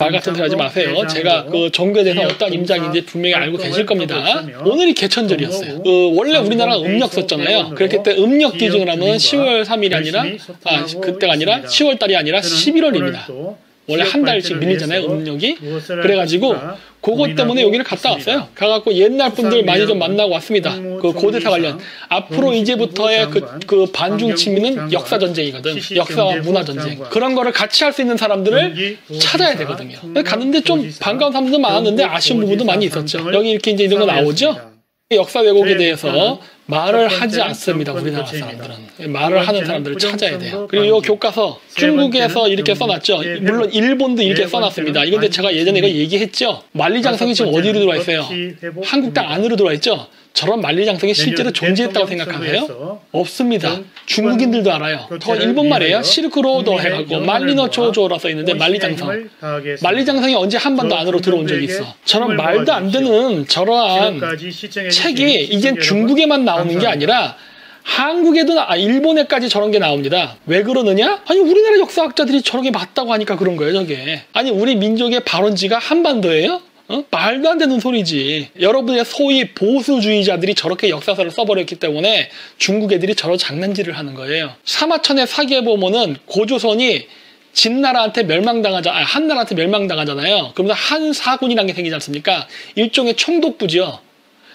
말 같은 소리 하지 마세요. 제가 그 종교에 대해서 어떤 임장인지 분명히 알고 계실 겁니다. 오늘이 개천절이었어요. 원래 우리나라가 음력 썼잖아요. 그렇기 때문에 음력 기준으로 하면 10월 3일이 아니라 그때가 아니라 10월 달이 아니라 11월입니다. 원래 한 달씩 밀리잖아요, 음력이. 그래가지고 그것 때문에 여기를 갔다 왔어요. 가갖고 옛날 분들 많이 좀 만나고 왔습니다. 그 고대사 관련. 앞으로 이제부터의 그 반중 친미는 역사 전쟁이거든. 역사와 문화 전쟁. 그런 거를 같이 할 수 있는 사람들을 찾아야 되거든요. 갔는데 좀 반가운 사람들도 많았는데 아쉬운 부분도 많이 있었죠. 여기 이렇게 이제 이런 거 나오죠. 역사 왜곡에 대해서 말을 하지 않습니다. 우리나라 사람들은. 말을 하는 사람들을 찾아야 돼요. 그리고 이 교과서 중국에서 이렇게 써놨죠. 물론 일본도 이렇게 써놨습니다. 이건데 제가 예전에 이거 얘기했죠. 만리장성이 지금 어디로 들어와 있어요? 한국 땅 안으로 들어와 있죠. 저런 만리장성이 실제로 존재했다고 생각하세요? 없습니다. 중국인들도 알아요. 더 일본 말이에요. 실크로드 해갖고 말리너 조조라 써있는데 만리장성. 만리장성이 언제 한 번도 안으로 들어온 적이 있어. 저런 말도 안 되는 저러한 책이 이젠 중국에만 나오는 게 아니라 한국에도 일본에까지 저런 게 나옵니다. 왜 그러느냐? 아니 우리나라 역사학자들이 저렇게 맞다고 하니까 그런 거예요. 저게. 아니 우리 민족의 발원지가 한반도예요? 말도 안 되는 소리지. 여러분의 소위 보수주의자들이 저렇게 역사서를 써버렸기 때문에 중국 애들이 저런 장난질을 하는 거예요. 사마천의 사기에 보면은 고조선이 진나라한테 한나라한테 멸망당하잖아요. 그러면서 한사군이라는 게 생기지 않습니까? 일종의 총독부죠.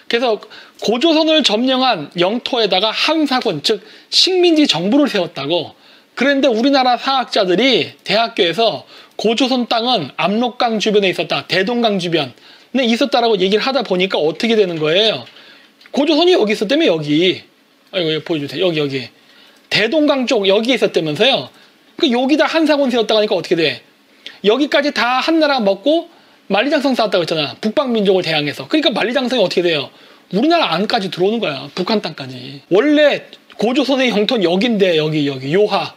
그래서 고조선을 점령한 영토에다가 한사군, 즉 식민지 정부를 세웠다고. 그런데 우리나라 사학자들이 대학교에서 고조선 땅은 압록강 주변에 있었다. 대동강 주변에 있었다라고 얘기를 하다 보니까 어떻게 되는 거예요? 고조선이 여기 있었다며 여기. 이거 보여주세요. 여기. 대동강 쪽 여기에 있었다면서요. 그러니까 여기다 한사군 세웠다고 하니까 어떻게 돼? 여기까지 다 한나라 먹고 만리장성 쌓았다고 했잖아. 북방민족을 대항해서. 그러니까 만리장성이 어떻게 돼요? 우리나라 안까지 들어오는 거야. 북한 땅까지. 원래 고조선의 영토는 여긴데 여기 요하.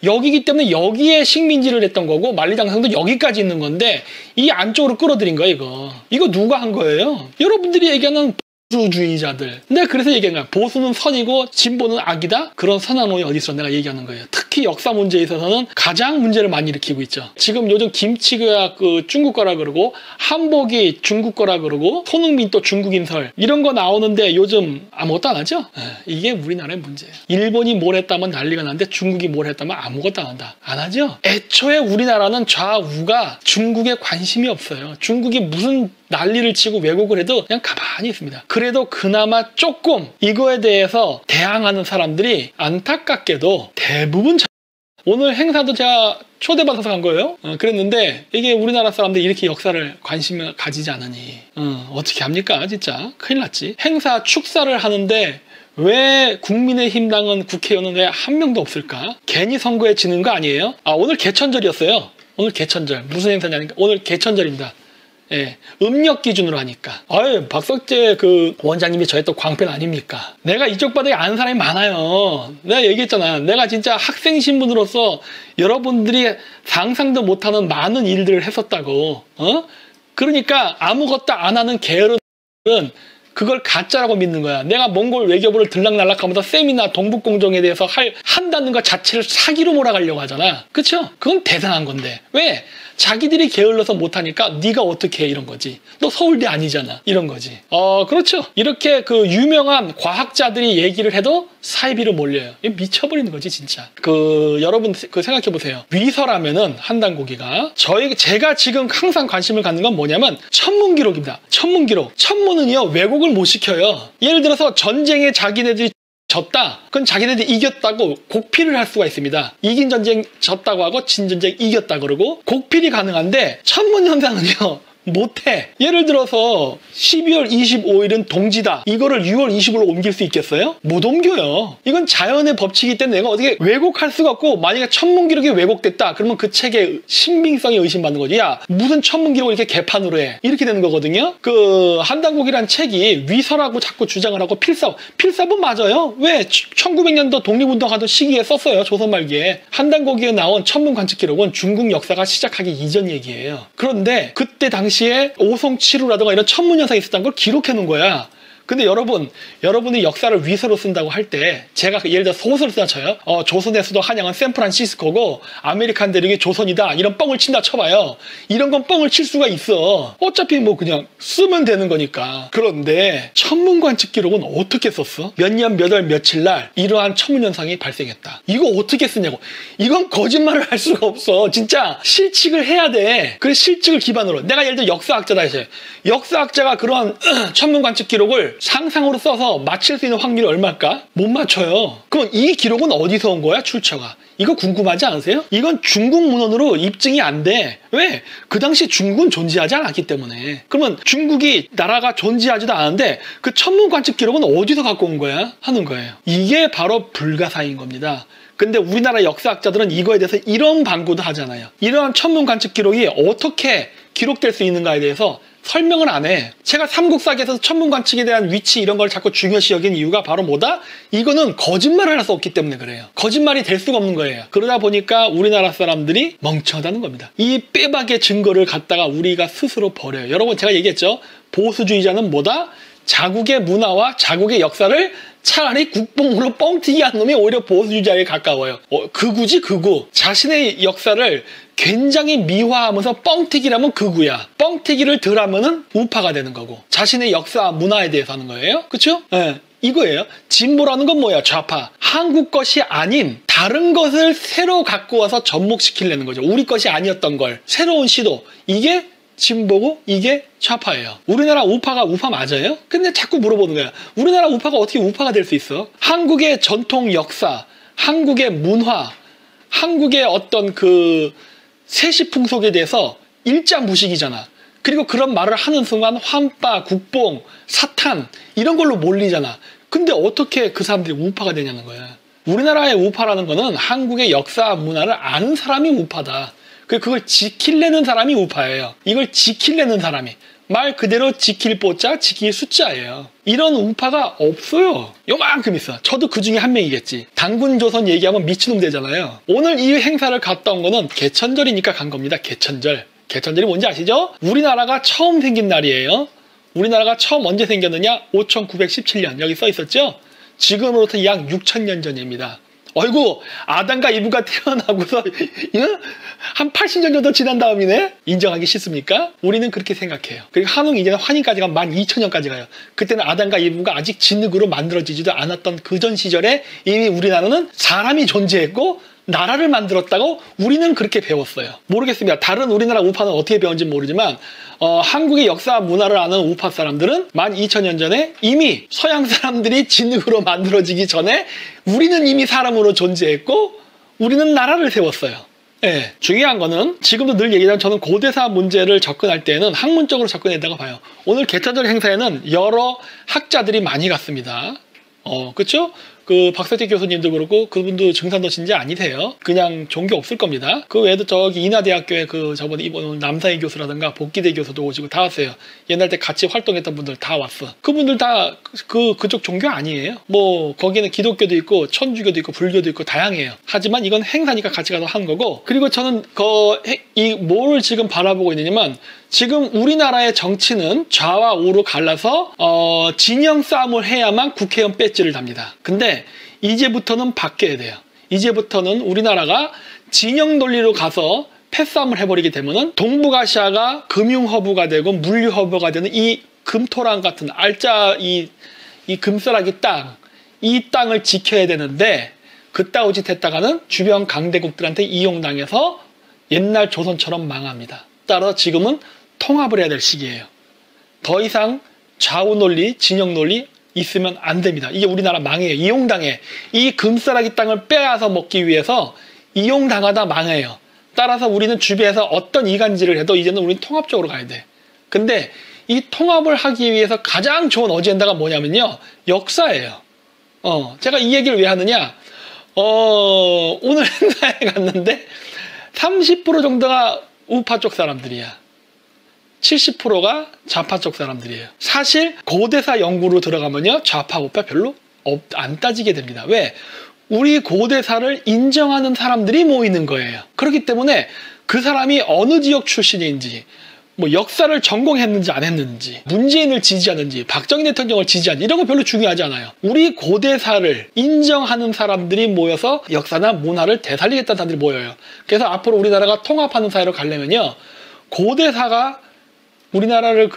여기기 때문에 여기에 식민지를 했던 거고 만리장성도 여기까지 있는 건데 이 안쪽으로 끌어들인 거야 이거. 이거 누가 한 거예요? 여러분들이 얘기하는 보수주의자들. 내가 그래서 얘기한 거야. 보수는 선이고 진보는 악이다? 그런 선한 놈이 어디 있어? 내가 얘기하는 거예요. 특히 역사 문제에 있어서는 가장 문제를 많이 일으키고 있죠. 지금 요즘 김치가 중국 거라 그러고 한복이 중국 거라 그러고 손흥민 또 중국인설 이런 거 나오는데 요즘 아무것도 안 하죠? 이게 우리나라의 문제예요. 일본이 뭘 했다면 난리가 나는데 중국이 뭘 했다면 아무것도 안 한다. 안 하죠? 애초에 우리나라는 좌우가 중국에 관심이 없어요. 중국이 무슨 난리를 치고 왜곡을 해도 그냥 가만히 있습니다. 그래도 그나마 조금 이거에 대해서 대항하는 사람들이 안타깝게도 대부분 오늘 행사도 제가 초대받아서 간 거예요. 그랬는데 이게 우리나라 사람들이 이렇게 역사를 관심을 가지지 않으니 어떻게 합니까? 진짜 큰일 났지. 행사 축사를 하는데 왜 국민의힘당은 국회의원은 왜 한 명도 없을까? 괜히 선거에 지는 거 아니에요? 오늘 개천절이었어요. 오늘 개천절. 무슨 행사냐니까 오늘 개천절입니다. 예, 음력 기준으로 하니까. 박석재 원장님이 저의 또 광팬 아닙니까? 내가 이쪽 바닥에 아는 사람이 많아요. 내가 얘기했잖아. 내가 진짜 학생 신분으로서 여러분들이 상상도 못하는 많은 일들을 했었다고. 그러니까 아무것도 안 하는 게으른 그걸 가짜라고 믿는 거야. 내가 몽골 외교부를 들락날락하면서 세미나 동북공정에 대해서 한다는 것 자체를 사기로 몰아가려고 하잖아. 그쵸? 그건 대단한 건데. 왜? 자기들이 게을러서 못하니까 네가 어떻게 해 이런 거지. 너 서울대 아니잖아 이런 거지. 그렇죠. 이렇게 유명한 과학자들이 얘기를 해도 사이비로 몰려요. 미쳐버리는 거지 진짜. 여러분 생각해 보세요. 위서라면은 한단고기가 제가 지금 항상 관심을 갖는 건 뭐냐면 천문기록입니다. 천문기록. 천문은요 왜곡을 못 시켜요. 예를 들어서 전쟁에 자기네들이 졌다. 그건 자기네들이 이겼다고 곡필을 할 수가 있습니다. 이긴 전쟁 졌다고 하고 진 전쟁 이겼다 그러고 곡필이 가능한데 천문현상은요. 못해. 예를 들어서 12월 25일은 동지다. 이거를 6월 20일로 옮길 수 있겠어요? 못 옮겨요. 이건 자연의 법칙이기 때문에 내가 어떻게 왜곡할 수가 없고 만약에 천문기록이 왜곡됐다. 그러면 그 책의 신빙성이 의심받는 거지. 야 무슨 천문기록을 이렇게 개판으로 해. 이렇게 되는 거거든요. 한단곡이란 책이 위서라고 자꾸 주장을 하고 필사본 맞아요. 왜? 1900년도 독립운동하던 시기에 썼어요. 조선 말기에. 한단곡이에 나온 천문관측기록은 중국 역사가 시작하기 이전 얘기예요. 그런데 그때 당시에 오송치루라든가 이런 천문현상이 있었다는 걸 기록해 놓은 거야. 근데 여러분이 역사를 위서로 쓴다고 할 때 제가 예를 들어 소설을 쓰나 쳐요. 조선에서도 한양은 샌프란시스코고 아메리칸 대륙이 조선이다. 이런 뻥을 친다 쳐봐요. 이런 건 뻥을 칠 수가 있어. 어차피 뭐 그냥 쓰면 되는 거니까. 그런데 천문관측 기록은 어떻게 썼어? 몇 년 몇 월 며칠 날 이러한 천문현상이 발생했다. 이거 어떻게 쓰냐고. 이건 거짓말을 할 수가 없어. 진짜 실측을 해야 돼. 그 실측을 기반으로. 내가 예를 들어 역사학자다 해서 역사학자가 그런 천문관측 기록을 상상으로 써서 맞힐 수 있는 확률이 얼마일까? 못 맞춰요. 그럼 이 기록은 어디서 온 거야? 출처가. 이거 궁금하지 않으세요? 이건 중국 문헌으로 입증이 안 돼. 왜? 그 당시 중국은 존재하지 않았기 때문에. 그러면 중국이 나라가 존재하지도 않은데 그 천문관측 기록은 어디서 갖고 온 거야? 하는 거예요. 이게 바로 불가사의인 겁니다. 근데 우리나라 역사학자들은 이거에 대해서 이런 방구도 하잖아요. 이러한 천문관측 기록이 어떻게 기록될 수 있는가에 대해서 설명을 안 해. 제가 삼국사기에서 천문관측에 대한 위치 이런 걸 자꾸 중요시 여긴 이유가 바로 뭐다? 이거는 거짓말을 할 수 없기 때문에 그래요. 거짓말이 될 수가 없는 거예요. 그러다 보니까 우리나라 사람들이 멍청하다는 겁니다. 이 빼박의 증거를 갖다가 우리가 스스로 버려요. 여러분 제가 얘기했죠. 보수주의자는 뭐다? 자국의 문화와 자국의 역사를 차라리 국뽕으로 뻥튀기 한 놈이 오히려 보수주의자에 가까워요. 극우지 극우. 자신의 역사를 굉장히 미화하면서 뻥튀기라면 극우야. 뻥튀기를 덜 하면은 우파가 되는 거고. 자신의 역사 문화에 대해서 하는 거예요. 그쵸? 네. 이거예요. 진보라는 건 뭐야? 좌파. 한국 것이 아닌 다른 것을 새로 갖고 와서 접목시키려는 거죠. 우리 것이 아니었던 걸. 새로운 시도. 이게 진보고 이게 좌파예요. 우리나라 우파가 우파 맞아요? 근데 자꾸 물어보는 거야. 우리나라 우파가 어떻게 우파가 될 수 있어? 한국의 전통 역사, 한국의 문화, 한국의 어떤 그 세시풍속에 대해서 일자무식이잖아. 그리고 그런 말을 하는 순간 환빠, 국뽕, 사탄 이런 걸로 몰리잖아. 근데 어떻게 그 사람들이 우파가 되냐는 거야. 우리나라의 우파라는 거는 한국의 역사, 문화를 아는 사람이 우파다. 그걸 지키려는 사람이 우파예요. 이걸 지키려는 사람이. 말 그대로 지킬 보자, 지킬 숫자예요. 이런 우파가 없어요. 요만큼 있어. 저도 그 중에 한 명이겠지. 당군조선 얘기하면 미친놈 되잖아요. 오늘 이 행사를 갔다 온 거는 개천절이니까 간 겁니다. 개천절. 개천절이 뭔지 아시죠? 우리나라가 처음 생긴 날이에요. 우리나라가 처음 언제 생겼느냐? 5917년. 여기 써 있었죠? 지금으로부터 약 6000년 전입니다. 어이구, 아담과 이브가 태어나고서 한 80년 정도 지난 다음이네? 인정하기 싫습니까? 우리는 그렇게 생각해요. 그리고 한웅 이제는 환희까지가 12,000년까지 가요. 그때는 아담과 이브가 아직 진흙으로 만들어지지도 않았던 그전 시절에 이미 우리나라는 사람이 존재했고 나라를 만들었다고 우리는 그렇게 배웠어요. 모르겠습니다. 다른 우리나라 우파는 어떻게 배운지 모르지만 한국의 역사 문화를 아는 우파 사람들은 12,000년 전에 이미 서양 사람들이 진흙으로 만들어지기 전에 우리는 이미 사람으로 존재했고 우리는 나라를 세웠어요. 네. 중요한 거는 지금도 늘 얘기하지만 저는 고대사 문제를 접근할 때는 학문적으로 접근했다고 봐요. 오늘 개천절 행사에는 여러 학자들이 많이 갔습니다. 그쵸? 그 박석재 교수님도 그렇고 그분도 증산도 신자 아니세요. 그냥 종교 없을 겁니다. 그 외에도 저기 인하대학교에 그 저번에 이번 남사희 교수라든가 복기대 교수도 오시고 다 왔어요. 옛날 때 같이 활동했던 분들 다 왔어. 그분들 다 그쪽 종교 아니에요. 뭐 거기는 기독교도 있고 천주교도 있고 불교도 있고 다양해요. 하지만 이건 행사니까 같이 가서 한 거고. 그리고 저는 뭘 지금 바라보고 있느냐면 지금 우리나라의 정치는 좌와 우로 갈라서 진영 싸움을 해야만 국회의원 배지를 답니다. 근데 이제부터는 바뀌어야 돼요. 이제부터는 우리나라가 진영 논리로 가서 패싸움을 해버리게 되면은 동북아시아가 금융허브가 되고 물류허브가 되는 이 금토랑 같은 알짜 이 금싸라기 땅, 이 땅을 지켜야 되는데 그따위짓 했다가는 주변 강대국들한테 이용당해서 옛날 조선처럼 망합니다. 따라서 지금은 통합을 해야 될 시기예요. 더 이상 좌우 논리, 진영 논리 있으면 안 됩니다. 이게 우리나라 망해요. 이용당해. 이 금싸라기 땅을 빼앗아 먹기 위해서 이용당하다 망해요. 따라서 우리는 주변에서 어떤 이간질을 해도 이제는 우리는 통합적으로 가야 돼. 근데 이 통합을 하기 위해서 가장 좋은 어젠다가 뭐냐면요. 역사예요. 제가 이 얘기를 왜 하느냐. 오늘 행사에 갔는데 30% 정도가 우파 쪽 사람들이야. 70%가 좌파 쪽 사람들이에요. 사실 고대사 연구로 들어가면요. 좌파 우파 별로 안 따지게 됩니다. 왜? 우리 고대사를 인정하는 사람들이 모이는 거예요. 그렇기 때문에 그 사람이 어느 지역 출신인지 뭐 역사를 전공했는지 안 했는지, 문재인을 지지하는지, 박정희 대통령을 지지하는지 이런 거 별로 중요하지 않아요. 우리 고대사를 인정하는 사람들이 모여서 역사나 문화를 되살리겠다는 사람들이 모여요. 그래서 앞으로 우리나라가 통합하는 사회로 가려면요, 고대사가 우리나라를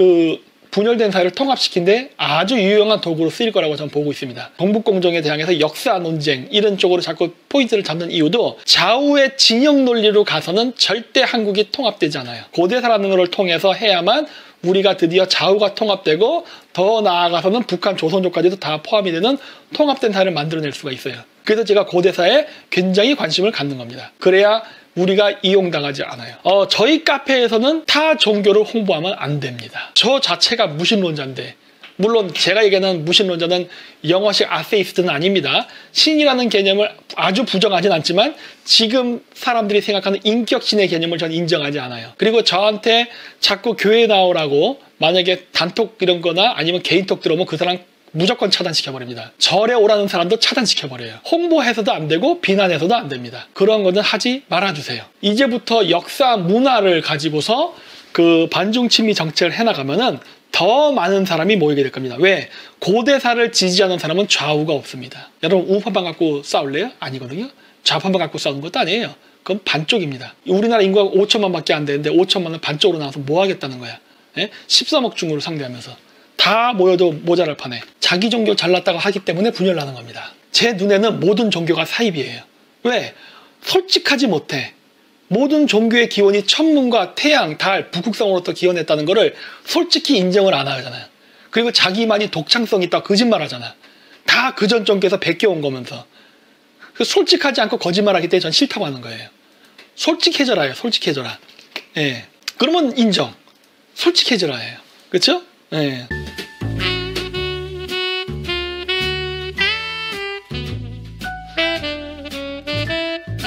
분열된 사회를 통합시키는데 아주 유용한 도구로 쓰일 거라고 저는 보고 있습니다. 동북공정에 대항해서 역사 논쟁 이런 쪽으로 자꾸 포인트를 잡는 이유도 좌우의 진영 논리로 가서는 절대 한국이 통합되지 않아요. 고대사라는 것을 통해서 해야만 우리가 드디어 좌우가 통합되고 더 나아가서는 북한 조선족까지도 다 포함이 되는 통합된 사회를 만들어낼 수가 있어요. 그래서 제가 고대사에 굉장히 관심을 갖는 겁니다. 그래야 우리가 이용당하지 않아요. 저희 카페에서는 타 종교를 홍보하면 안 됩니다. 저 자체가 무신론자인데, 물론 제가 얘기하는 무신론자는 영어식 아세이스트는 아닙니다. 신이라는 개념을 아주 부정하진 않지만 지금 사람들이 생각하는 인격신의 개념을 저는 인정하지 않아요. 그리고 저한테 자꾸 교회 나오라고 만약에 단톡 이런 거나 아니면 개인톡 들어오면 그 사람 무조건 차단시켜버립니다. 절에 오라는 사람도 차단시켜버려요. 홍보해서도 안 되고 비난해서도 안 됩니다. 그런 거는 하지 말아주세요. 이제부터 역사 문화를 가지고서 반중친미 정책을 해나가면은 더 많은 사람이 모이게 될 겁니다. 왜? 고대사를 지지하는 사람은 좌우가 없습니다. 여러분 우파만 갖고 싸울래요? 아니거든요. 좌파만 갖고 싸우는 것도 아니에요. 그건 반쪽입니다. 우리나라 인구가 5천만 밖에 안 되는데 5천만은 반쪽으로 나와서 뭐 하겠다는 거야. 13억 중국을 상대하면서. 다 모여도 모자랄 판에 자기 종교 잘났다고 하기 때문에 분열나는 겁니다. 제 눈에는 모든 종교가 사입이에요. 왜? 솔직하지 못해. 모든 종교의 기원이 천문과 태양, 달, 북극성으로부터 기원했다는 거를 솔직히 인정을 안 하잖아요. 그리고 자기만이 독창성이 있다고 거짓말 하잖아. 다 그전 종교에서 베껴온 거면서. 솔직하지 않고 거짓말하기 때문에 전 싫다고 하는 거예요. 솔직해져라 해요. 솔직해져라. 예. 그러면 인정. 솔직해져라 해요. 그렇죠? 예.